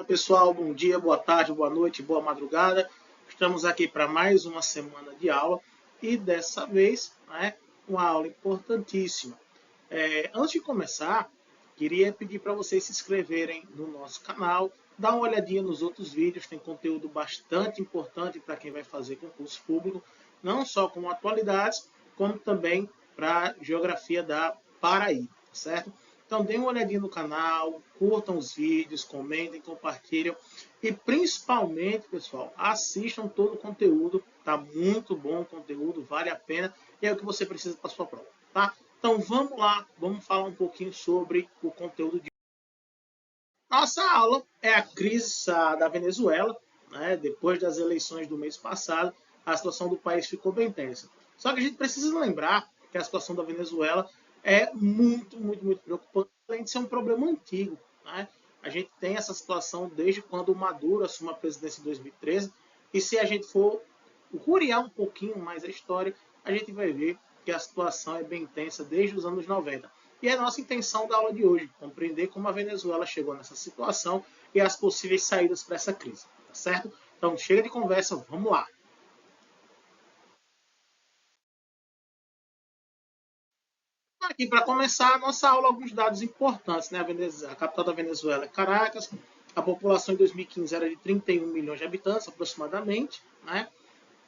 Olá, pessoal, bom dia, boa tarde, boa noite, boa madrugada. Estamos aqui para mais uma semana de aula e dessa vez, uma aula importantíssima. Antes de começar, queria pedir para vocês se inscreverem no nosso canal, dar uma olhadinha nos outros vídeos, tem conteúdo bastante importante para quem vai fazer concurso público, não só com atualidades, como também para geografia da Paraíba, certo? Então, deem uma olhadinha no canal, curtam os vídeos, comentem, compartilhem e, principalmente, pessoal, assistam todo o conteúdo. Tá muito bom o conteúdo, vale a pena e é o que você precisa para a sua prova, tá? Então, vamos lá, vamos falar um pouquinho sobre o conteúdo de hoje. Nossa aula é a crise da Venezuela, né? Depois das eleições do mês passado, a situação do país ficou bem tensa. Só que a gente precisa lembrar que a situação da Venezuela é muito preocupante, além de ser um problema antigo. Né? A gente tem essa situação desde quando o Maduro assumiu a presidência em 2013, e se a gente for curiar um pouquinho mais a história, a gente vai ver que a situação é bem tensa desde os anos 90. E é a nossa intenção da aula de hoje, compreender como a Venezuela chegou nessa situação e as possíveis saídas para essa crise, tá certo? Então, chega de conversa, vamos lá. Aqui, para começar a nossa aula, alguns dados importantes. Né? A capital da Venezuela é Caracas. A população em 2015 era de 31 milhões de habitantes, aproximadamente. Né?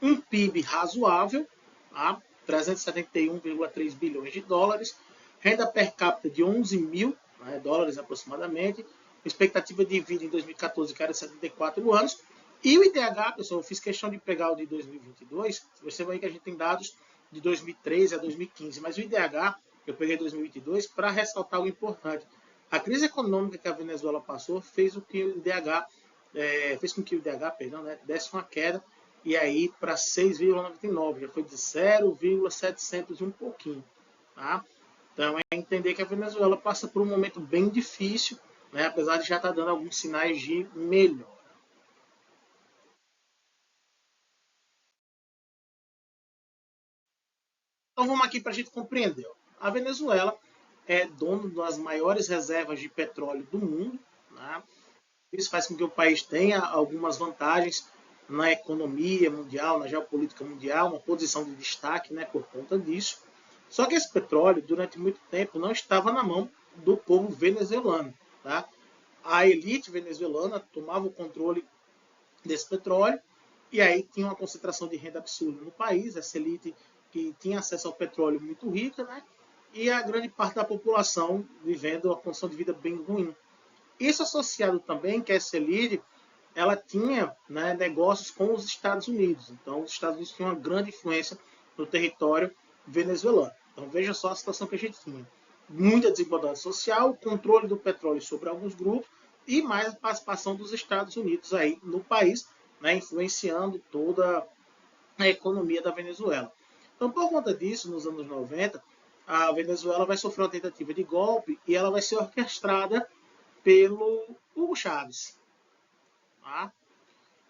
Um PIB razoável, tá? 371,3 bilhões de dólares. Renda per capita de 11 mil, né, dólares aproximadamente. Expectativa de vida em 2014, que era 74 anos. E o IDH, pessoal, eu fiz questão de pegar o de 2022. Você vai ver que a gente tem dados de 2013 a 2015, mas o IDH eu peguei 2022 para ressaltar algo importante. A crise econômica que a Venezuela passou fez com que o IDH, desse uma queda e aí para 6,99, já foi de 0,700 e um pouquinho. Tá? Então é entender que a Venezuela passa por um momento bem difícil, né, apesar de já estar dando alguns sinais de melhora. Então vamos aqui para a gente compreender. A Venezuela é dono das maiores reservas de petróleo do mundo. Né? Isso faz com que o país tenha algumas vantagens na economia mundial, na geopolítica mundial, uma posição de destaque, né, por conta disso. Só que esse petróleo, durante muito tempo, não estava na mão do povo venezuelano. Tá? A elite venezuelana tomava o controle desse petróleo e aí tinha uma concentração de renda absurda no país, essa elite que tinha acesso ao petróleo muito rica, né? E a grande parte da população vivendo uma condição de vida bem ruim. Isso associado também que essa elite ela tinha, né, negócios com os Estados Unidos. Então, os Estados Unidos tinham uma grande influência no território venezuelano. Então, veja só a situação que a gente tinha. Muita desigualdade social, controle do petróleo sobre alguns grupos e mais a participação dos Estados Unidos aí no país, né, influenciando toda a economia da Venezuela. Então, por conta disso, nos anos 90, a Venezuela vai sofrer uma tentativa de golpe e ela vai ser orquestrada pelo Hugo Chávez. Tá?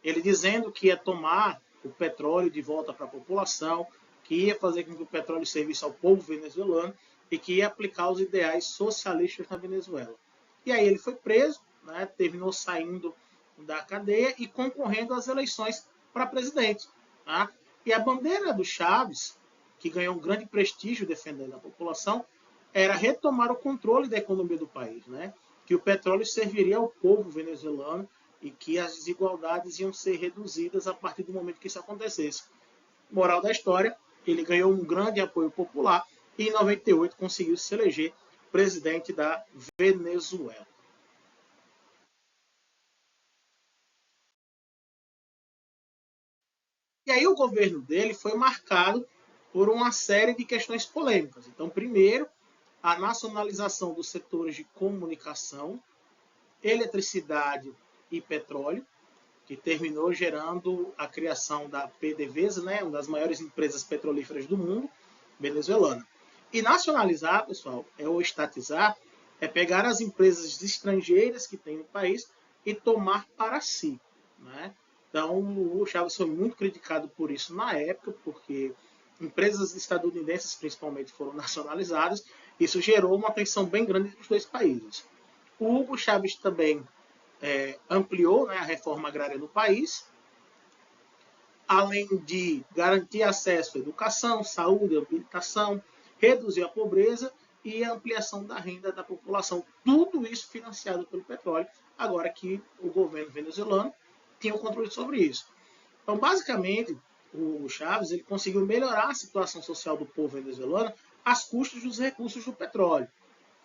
Ele dizendo que ia tomar o petróleo de volta para a população, que ia fazer com que o petróleo servisse ao povo venezuelano e que ia aplicar os ideais socialistas na Venezuela. E aí ele foi preso, né, terminou saindo da cadeia e concorrendo às eleições para presidente. Tá? E a bandeira do Chávez, que ganhou um grande prestígio defendendo a população, era retomar o controle da economia do país, né? Que o petróleo serviria ao povo venezuelano e que as desigualdades iam ser reduzidas a partir do momento que isso acontecesse. Moral da história, ele ganhou um grande apoio popular e em 98 conseguiu se eleger presidente da Venezuela. E aí o governo dele foi marcado por uma série de questões polêmicas. Então, primeiro, a nacionalização dos setores de comunicação, eletricidade e petróleo, que terminou gerando a criação da PDVSA, né, uma das maiores empresas petrolíferas do mundo, venezuelana. E nacionalizar, pessoal, ou estatizar, é pegar as empresas estrangeiras que tem no país e tomar para si. Né? Então, o Chávez foi muito criticado por isso na época, porque empresas estadunidenses, principalmente, foram nacionalizadas. Isso gerou uma tensão bem grande entre os dois países. O Hugo Chávez também ampliou, né, a reforma agrária no país, além de garantir acesso à educação, saúde, habitação, reduzir a pobreza e a ampliação da renda da população. Tudo isso financiado pelo petróleo, agora que o governo venezuelano tinha o controle sobre isso. Então, basicamente, o Chávez ele conseguiu melhorar a situação social do povo venezuelano às custas dos recursos do petróleo.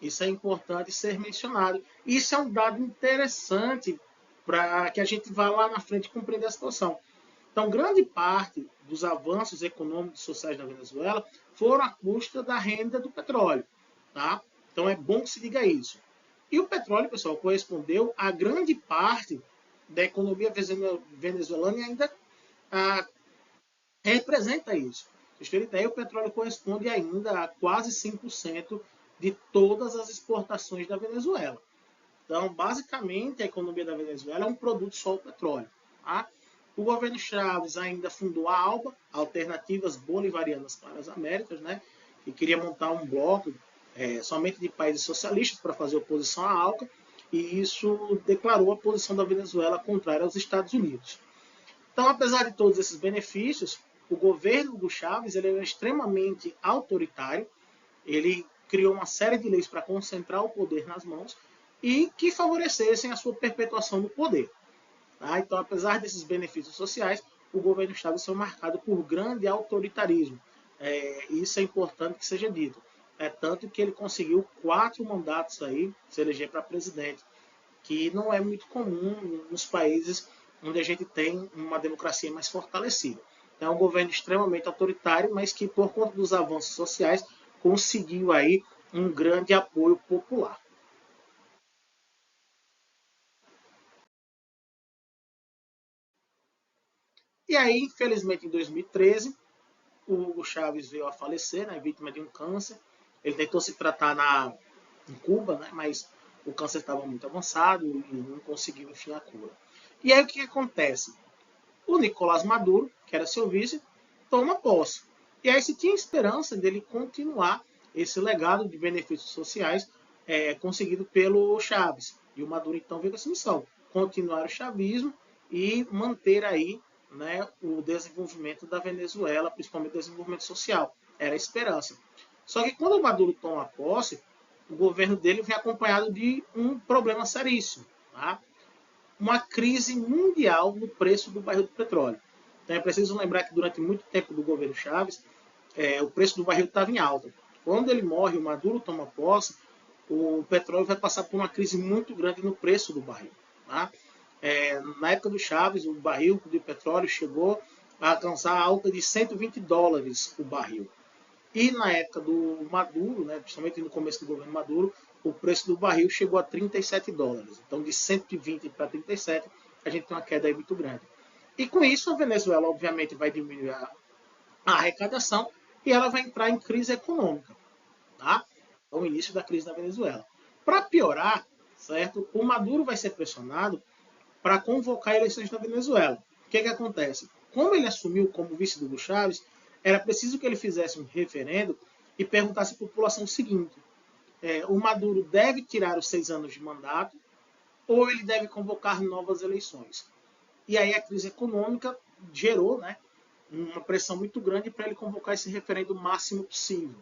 Isso é importante ser mencionado. Isso é um dado interessante para que a gente vá lá na frente compreender a situação. Então, grande parte dos avanços econômicos e sociais na Venezuela foram à custa da renda do petróleo. Tá? Então, é bom que se diga isso. E o petróleo, pessoal, correspondeu a grande parte da economia venezuelana e ainda representa isso. Vocês terem ideia, o petróleo corresponde ainda a quase 5% de todas as exportações da Venezuela. Então, basicamente, a economia da Venezuela é um produto só o petróleo. Tá? O governo Chávez ainda fundou a ALBA, Alternativas Bolivarianas para as Américas, né? E queria montar um bloco somente de países socialistas para fazer oposição à ALCA, e isso declarou a posição da Venezuela contrária aos Estados Unidos. Então, apesar de todos esses benefícios, o governo do Chávez ele era extremamente autoritário, ele criou uma série de leis para concentrar o poder nas mãos e que favorecessem a sua perpetuação no poder. Tá? Então, apesar desses benefícios sociais, o governo Chávez foi marcado por grande autoritarismo. Isso é importante que seja dito. Tanto que ele conseguiu 4 mandatos aí, se eleger para presidente, que não é muito comum nos países onde a gente tem uma democracia mais fortalecida. É um governo extremamente autoritário, mas que, por conta dos avanços sociais, conseguiu aí um grande apoio popular. E aí, infelizmente, em 2013, o Hugo Chávez veio a falecer, né, vítima de um câncer. Ele tentou se tratar em Cuba, né, mas o câncer estava muito avançado e não conseguiu, enfim, a cura. E aí o que acontece? O Nicolás Maduro, que era seu vice, toma posse. E aí se tinha esperança dele continuar esse legado de benefícios sociais conseguido pelo Chávez. E o Maduro então veio com essa missão, continuar o chavismo e manter aí, né, o desenvolvimento da Venezuela, principalmente o desenvolvimento social. Era a esperança. Só que quando o Maduro toma posse, o governo dele vem acompanhado de um problema seríssimo. Tá? Uma crise mundial no preço do barril do petróleo. Então é preciso lembrar que durante muito tempo do governo Chávez, o preço do barril estava em alta. Quando ele morre, o Maduro toma posse, o petróleo vai passar por uma crise muito grande no preço do barril. Tá? Na época do Chávez, o barril de petróleo chegou a alcançar a alta de 120 dólares o barril. E na época do Maduro, né, principalmente no começo do governo Maduro, o preço do barril chegou a 37 dólares. Então, de 120 para 37, a gente tem uma queda aí muito grande. E com isso, a Venezuela, obviamente, vai diminuir a arrecadação e ela vai entrar em crise econômica. Tá? Então, o início da crise na Venezuela. Para piorar, certo? O Maduro vai ser pressionado para convocar eleições na Venezuela. O que acontece? Como ele assumiu como vice do Hugo Chávez, era preciso que ele fizesse um referendo e perguntasse à população o seguinte: o Maduro deve tirar os 6 anos de mandato ou ele deve convocar novas eleições? E aí a crise econômica gerou, né, uma pressão muito grande para ele convocar esse referendo o máximo possível.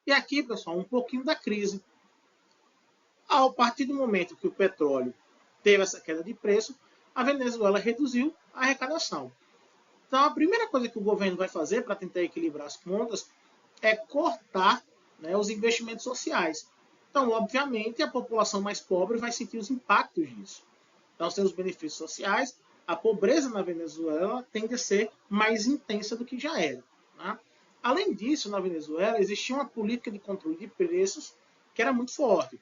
E aqui, pessoal, um pouquinho da crise. A partir do momento que o petróleo teve essa queda de preço, a Venezuela reduziu a arrecadação. Então, a primeira coisa que o governo vai fazer para tentar equilibrar as contas é cortar, né, os investimentos sociais. Então, obviamente, a população mais pobre vai sentir os impactos disso. Então, sem os benefícios sociais, a pobreza na Venezuela tende a ser mais intensa do que já era. Né? Além disso, na Venezuela existia uma política de controle de preços que era muito forte.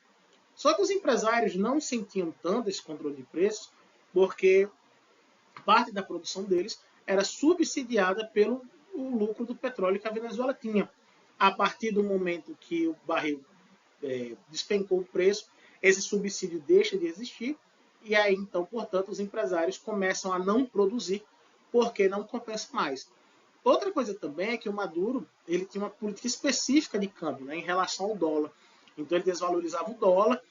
Só que os empresários não sentiam tanto esse controle de preços porque parte da produção deles era subsidiada pelo lucro do petróleo que a Venezuela tinha. A partir do momento que o barril despencou o preço, esse subsídio deixa de existir e aí então, portanto, os empresários começam a não produzir porque não compensa mais. Outra coisa também é que o Maduro ele tinha uma política específica de câmbio, né, em relação ao dólar. Então ele desvalorizava o dólar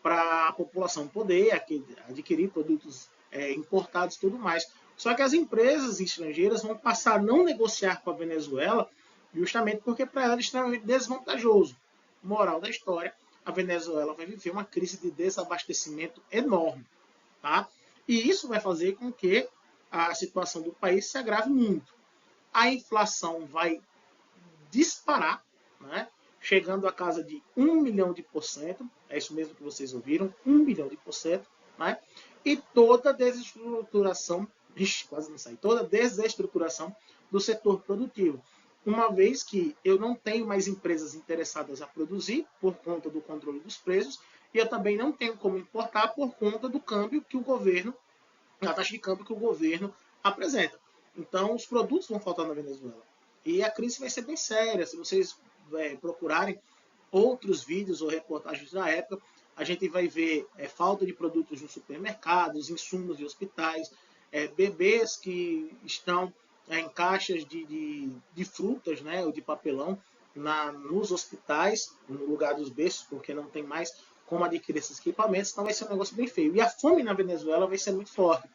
para a população poder adquirir produtos importados e tudo mais. Só que as empresas estrangeiras vão passar a não negociar com a Venezuela justamente porque para ela é extremamente desvantajoso. Moral da história, a Venezuela vai viver uma crise de desabastecimento enorme. Tá? E isso vai fazer com que a situação do país se agrave muito. A inflação vai disparar, né? Chegando a casa de 1 milhão%, é isso mesmo que vocês ouviram, 1 milhão%, né? E toda a desestruturação, quase não sai, toda a desestruturação do setor produtivo. Uma vez que eu não tenho mais empresas interessadas a produzir por conta do controle dos preços, e eu também não tenho como importar por conta do câmbio que o governo, a taxa de câmbio que o governo apresenta. Então, os produtos vão faltar na Venezuela. E a crise vai ser bem séria. Se vocês procurarem outros vídeos ou reportagens da época, a gente vai ver falta de produtos nos supermercados, insumos de hospitais, bebês que estão em caixas de frutas, né, ou de papelão nos hospitais, no lugar dos berços, porque não tem mais como adquirir esses equipamentos, então vai ser um negócio bem feio. E a fome na Venezuela vai ser muito forte.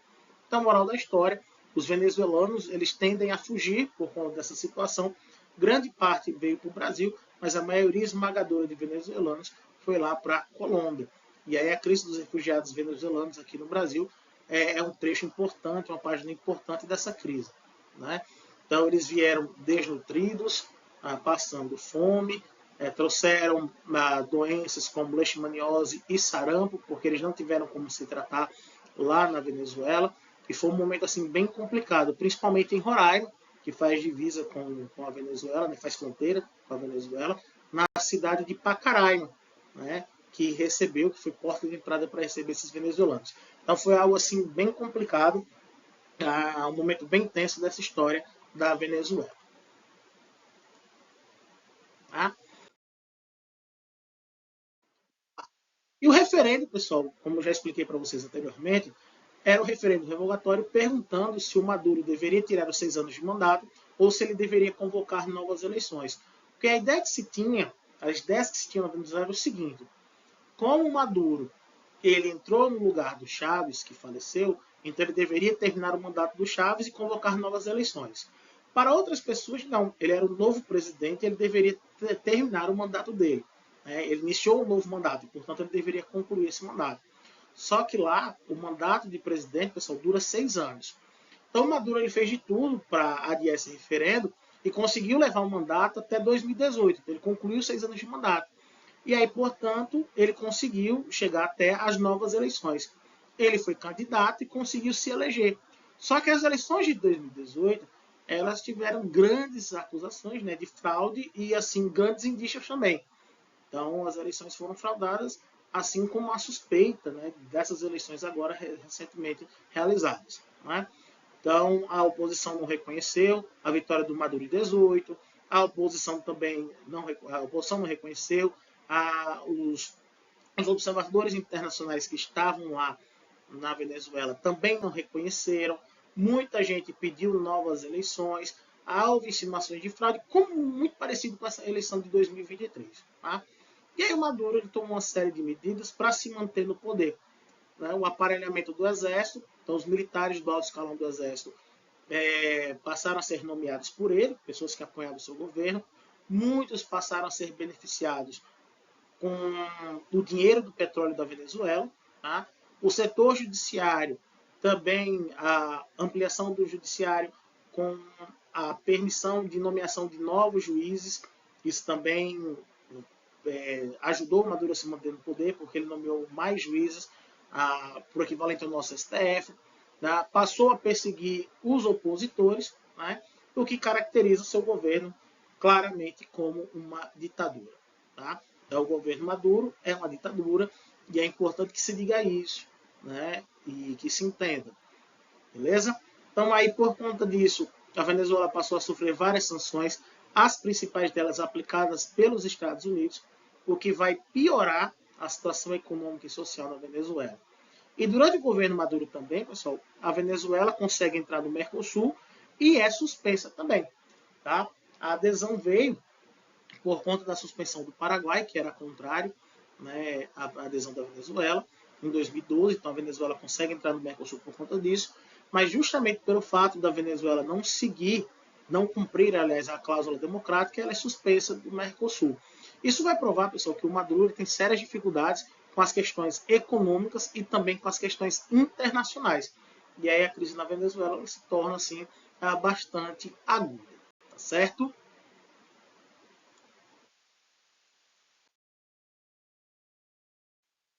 Então, moral da história, os venezuelanos eles tendem a fugir por conta dessa situação. Grande parte veio para o Brasil, mas a maioria esmagadora de venezuelanos foi lá para a Colômbia. E aí a crise dos refugiados venezuelanos aqui no Brasil é um trecho importante, uma página importante dessa crise. Né? Então eles vieram desnutridos, passando fome, trouxeram doenças como leishmaniose e sarampo, porque eles não tiveram como se tratar lá na Venezuela. E foi um momento assim bem complicado, principalmente em Roraima, que faz divisa com a Venezuela, né, faz fronteira com a Venezuela, na cidade de Pacaraima, né, que foi porta de entrada para receber esses venezuelanos. Então foi algo assim bem complicado, um momento bem tenso dessa história da Venezuela. Tá? E o referendo, pessoal, como eu já expliquei para vocês anteriormente, era o referendo revogatório perguntando se o Maduro deveria tirar os 6 anos de mandato ou se ele deveria convocar novas eleições. Porque a ideia que se tinha, as ideias que se tinham na Venezuela era o seguinte: como o Maduro ele entrou no lugar do Chávez, que faleceu, então ele deveria terminar o mandato do Chávez e convocar novas eleições. Para outras pessoas, não. Ele era o novo presidente e ele deveria terminar o mandato dele. Ele iniciou um novo mandato, portanto ele deveria concluir esse mandato. Só que lá, o mandato de presidente, pessoal, dura 6 anos. Então, Maduro ele fez de tudo para adiar esse referendo e conseguiu levar o mandato até 2018. Então, ele concluiu 6 anos de mandato. E aí, portanto, ele conseguiu chegar até as novas eleições. Ele foi candidato e conseguiu se eleger. Só que as eleições de 2018, elas tiveram grandes acusações, né, de fraude e assim grandes indícios também. Então, as eleições foram fraudadas, assim como a suspeita, né, dessas eleições agora recentemente realizadas. Né? Então, a oposição não reconheceu a vitória do Maduro em 18, a oposição também não reconheceu, os observadores internacionais que estavam lá na Venezuela também não reconheceram, muita gente pediu novas eleições, houve insinuações de fraude, como muito parecido com essa eleição de 2023. Tá? E aí o Maduro ele tomou uma série de medidas para se manter no poder. Né? O aparelhamento do exército, então os militares do alto escalão do exército passaram a ser nomeados por ele, pessoas que apoiavam o seu governo. Muitos passaram a ser beneficiados com o dinheiro do petróleo da Venezuela. Tá? O setor judiciário, também a ampliação do judiciário com a permissão de nomeação de novos juízes. Isso também ajudou o Maduro a se manter no poder, porque ele nomeou mais juízes, por equivalente ao nosso STF, né? Passou a perseguir os opositores, né? O que caracteriza o seu governo claramente como uma ditadura. Tá? Então, o governo Maduro é uma ditadura e é importante que se diga isso, né? E que se entenda. Beleza? Então, aí, por conta disso, a Venezuela passou a sofrer várias sanções, as principais delas aplicadas pelos Estados Unidos, o que vai piorar a situação econômica e social na Venezuela. E durante o governo Maduro também, pessoal, a Venezuela consegue entrar no Mercosul e é suspensa também. Tá? A adesão veio por conta da suspensão do Paraguai, que era contrário, né, à adesão da Venezuela, em 2012. Então a Venezuela consegue entrar no Mercosul por conta disso, mas justamente pelo fato da Venezuela não seguir, não cumprir, aliás, a cláusula democrática, ela é suspensa do Mercosul. Isso vai provar, pessoal, que o Maduro tem sérias dificuldades com as questões econômicas e também com as questões internacionais. E aí a crise na Venezuela se torna assim bastante aguda, tá certo?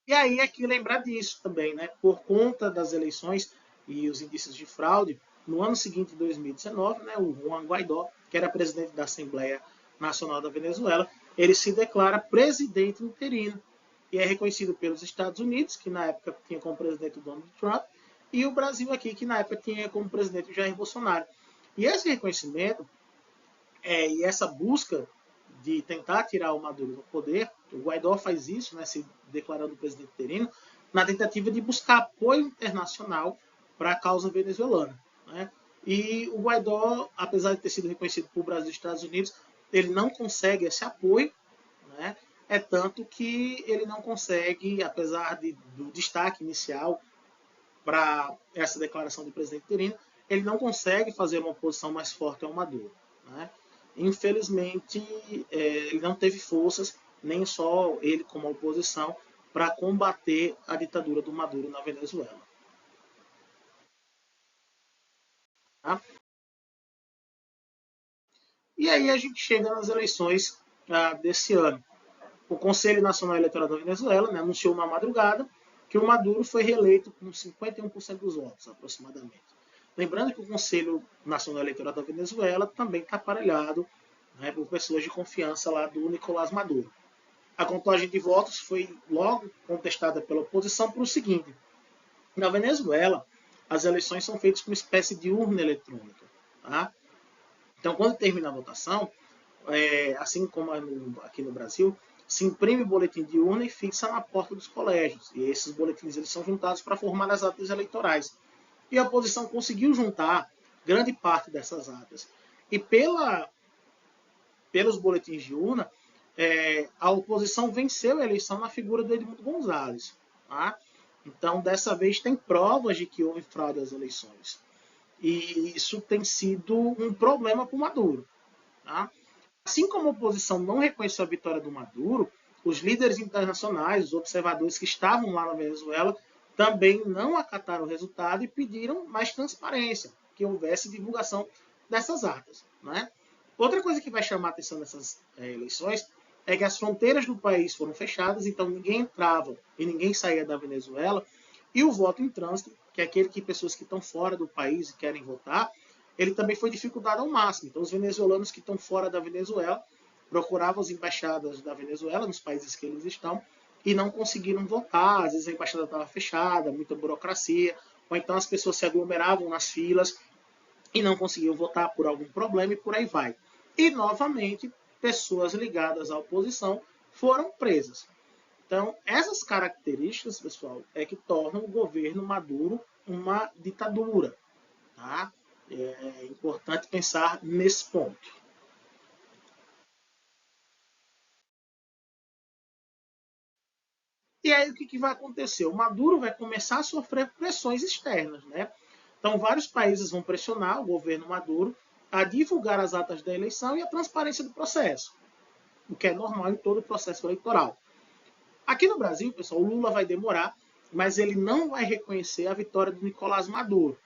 E aí é que lembrar disso também, né? Por conta das eleições e os indícios de fraude, no ano seguinte, em 2019, né, o Juan Guaidó, que era presidente da Assembleia Nacional da Venezuela, ele se declara presidente interino e é reconhecido pelos Estados Unidos, que na época tinha como presidente o Donald Trump, e o Brasil aqui, que na época tinha como presidente o Jair Bolsonaro. E esse reconhecimento e essa busca de tentar tirar o Maduro do poder, o Guaidó faz isso, né, se declarando presidente interino, na tentativa de buscar apoio internacional para a causa venezuelana. Né? E o Guaidó, apesar de ter sido reconhecido por Brasil e Estados Unidos, ele não consegue esse apoio, né? É tanto que ele não consegue, apesar do destaque inicial para essa declaração do presidente interino, ele não consegue fazer uma oposição mais forte ao Maduro. Né? Infelizmente, ele não teve forças, nem só ele como oposição, para combater a ditadura do Maduro na Venezuela. Tá? E aí a gente chega nas eleições desse ano. O Conselho Nacional Eleitoral da Venezuela, né, anunciou na madrugada que o Maduro foi reeleito com 51% dos votos, aproximadamente. Lembrando que o Conselho Nacional Eleitoral da Venezuela também está aparelhado, né, por pessoas de confiança lá do Nicolás Maduro. A contagem de votos foi logo contestada pela oposição por o seguinte: na Venezuela, as eleições são feitas com uma espécie de urna eletrônica. Tá? Então, quando termina a votação, assim como aqui no Brasil, se imprime o boletim de urna e fixa na porta dos colégios. E esses boletins eles são juntados para formar as atas eleitorais. E a oposição conseguiu juntar grande parte dessas atas. E pelos boletins de urna, a oposição venceu a eleição na figura do Edmundo Gonzalez. Tá? Então, dessa vez, tem provas de que houve fraude às eleições. E isso tem sido um problema para o Maduro. Tá? Assim como a oposição não reconheceu a vitória do Maduro, os líderes internacionais, os observadores que estavam lá na Venezuela, também não acataram o resultado e pediram mais transparência, que houvesse divulgação dessas atas. Né? Outra coisa que vai chamar a atenção nessas eleições é que as fronteiras do país foram fechadas, então ninguém entrava e ninguém saía da Venezuela, e o voto em trânsito, que é aquele que pessoas que estão fora do país e querem votar, ele também foi dificultado ao máximo. Então, os venezuelanos que estão fora da Venezuela procuravam as embaixadas da Venezuela, nos países que eles estão, e não conseguiram votar. Às vezes a embaixada estava fechada, muita burocracia, ou então as pessoas se aglomeravam nas filas e não conseguiam votar por algum problema e por aí vai. E, novamente, pessoas ligadas à oposição foram presas. Então, essas características, pessoal, é que tornam o governo Maduro uma ditadura. Tá? É importante pensar nesse ponto. E aí o que vai acontecer? O Maduro vai começar a sofrer pressões externas. Né? Então, vários países vão pressionar o governo Maduro a divulgar as atas da eleição e a transparência do processo, o que é normal em todo o processo eleitoral. Aqui no Brasil, pessoal, o Lula vai demorar, mas ele não vai reconhecer a vitória do Nicolás Maduro.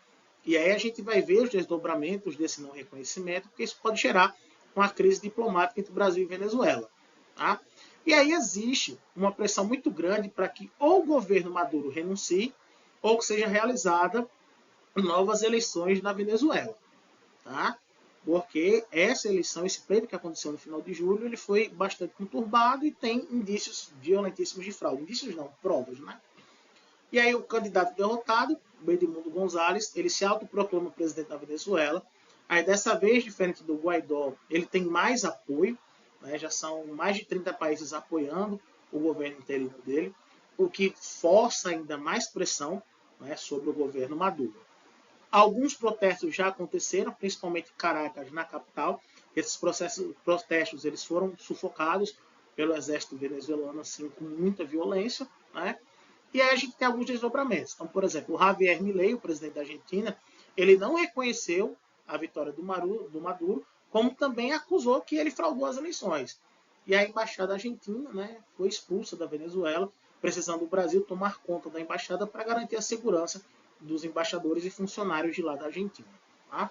E aí a gente vai ver os desdobramentos desse não reconhecimento, porque isso pode gerar uma crise diplomática entre o Brasil e Venezuela. Tá? E aí existe uma pressão muito grande para que ou o governo Maduro renuncie, ou que seja realizada novas eleições na Venezuela. Tá? Porque essa eleição, esse pleito que aconteceu no final de julho, ele foi bastante conturbado e tem indícios violentíssimos de fraude. Indícios não, provas, né? E aí o candidato derrotado, o Edmundo Gonzalez, ele se autoproclama presidente da Venezuela. Aí dessa vez, diferente do Guaidó, ele tem mais apoio, né? Já são mais de 30 países apoiando o governo interino dele, o que força ainda mais pressão, né, sobre o governo Maduro. Alguns protestos já aconteceram, principalmente em Caracas, na capital, Esses protestos eles foram sufocados pelo exército venezuelano assim, com muita violência, né? E aí a gente tem alguns desdobramentos. Então, por exemplo, o Javier Milei, o presidente da Argentina, ele não reconheceu a vitória do Maduro, como também acusou que ele fraudou as eleições. E a embaixada argentina, né, foi expulsa da Venezuela, precisando o Brasil tomar conta da embaixada para garantir a segurança dos embaixadores e funcionários de lá da Argentina. Tá?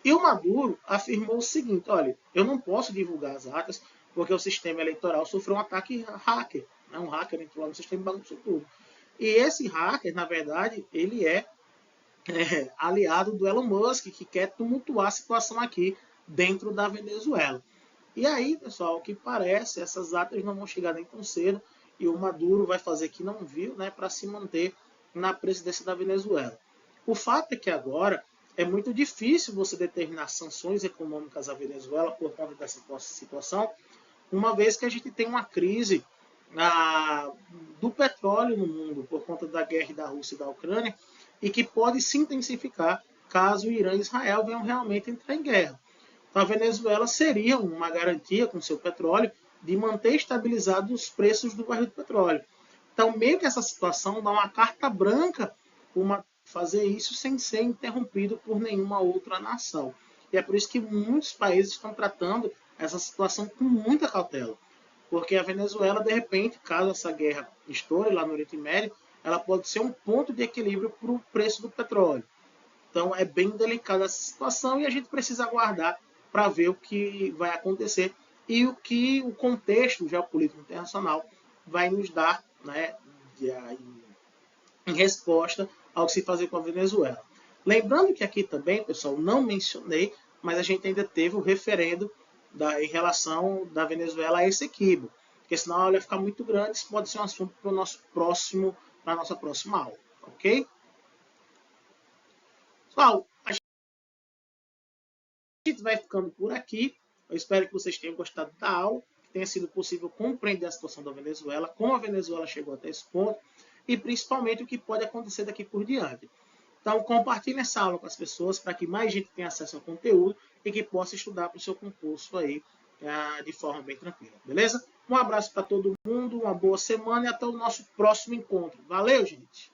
E o Maduro afirmou o seguinte: olha, eu não posso divulgar as atas porque o sistema eleitoral sofreu um ataque hacker. Né? Um hacker entrou lá no sistema e bagunçou tudo. E esse hacker, na verdade, ele é aliado do Elon Musk, que quer tumultuar a situação aqui dentro da Venezuela. E aí, pessoal, o que parece, essas atas não vão chegar nem tão cedo e o Maduro vai fazer que não viu, né, para se manter na presidência da Venezuela. O fato é que agora é muito difícil você determinar sanções econômicas à Venezuela por conta dessa situação, uma vez que a gente tem uma crise do petróleo no mundo por conta da guerra da Rússia e da Ucrânia e que pode se intensificar caso o Irã e Israel venham realmente entrar em guerra. Então, a Venezuela seria uma garantia com seu petróleo de manter estabilizados os preços do barril de petróleo. Então, meio que essa situação dá uma carta branca para fazer isso sem ser interrompido por nenhuma outra nação. E é por isso que muitos países estão tratando essa situação com muita cautela. Porque a Venezuela, de repente, caso essa guerra estoure lá no Oriente Médio, ela pode ser um ponto de equilíbrio para o preço do petróleo. Então é bem delicada essa situação e a gente precisa aguardar para ver o que vai acontecer e o que o contexto geopolítico internacional vai nos dar, né, em resposta ao que se fazer com a Venezuela. Lembrando que aqui também, pessoal, não mencionei, mas a gente ainda teve o referendo em relação da Venezuela a esse equívoco, porque senão ela vai ficar muito grande, isso pode ser um assunto para a nossa próxima aula, ok? Pessoal, a gente vai ficando por aqui. Eu espero que vocês tenham gostado da aula, que tenha sido possível compreender a situação da Venezuela, como a Venezuela chegou até esse ponto e principalmente o que pode acontecer daqui por diante. Então, compartilhe essa aula com as pessoas para que mais gente tenha acesso ao conteúdo e que possa estudar para o seu concurso aí de forma bem tranquila, beleza? Um abraço para todo mundo, uma boa semana e até o nosso próximo encontro. Valeu, gente!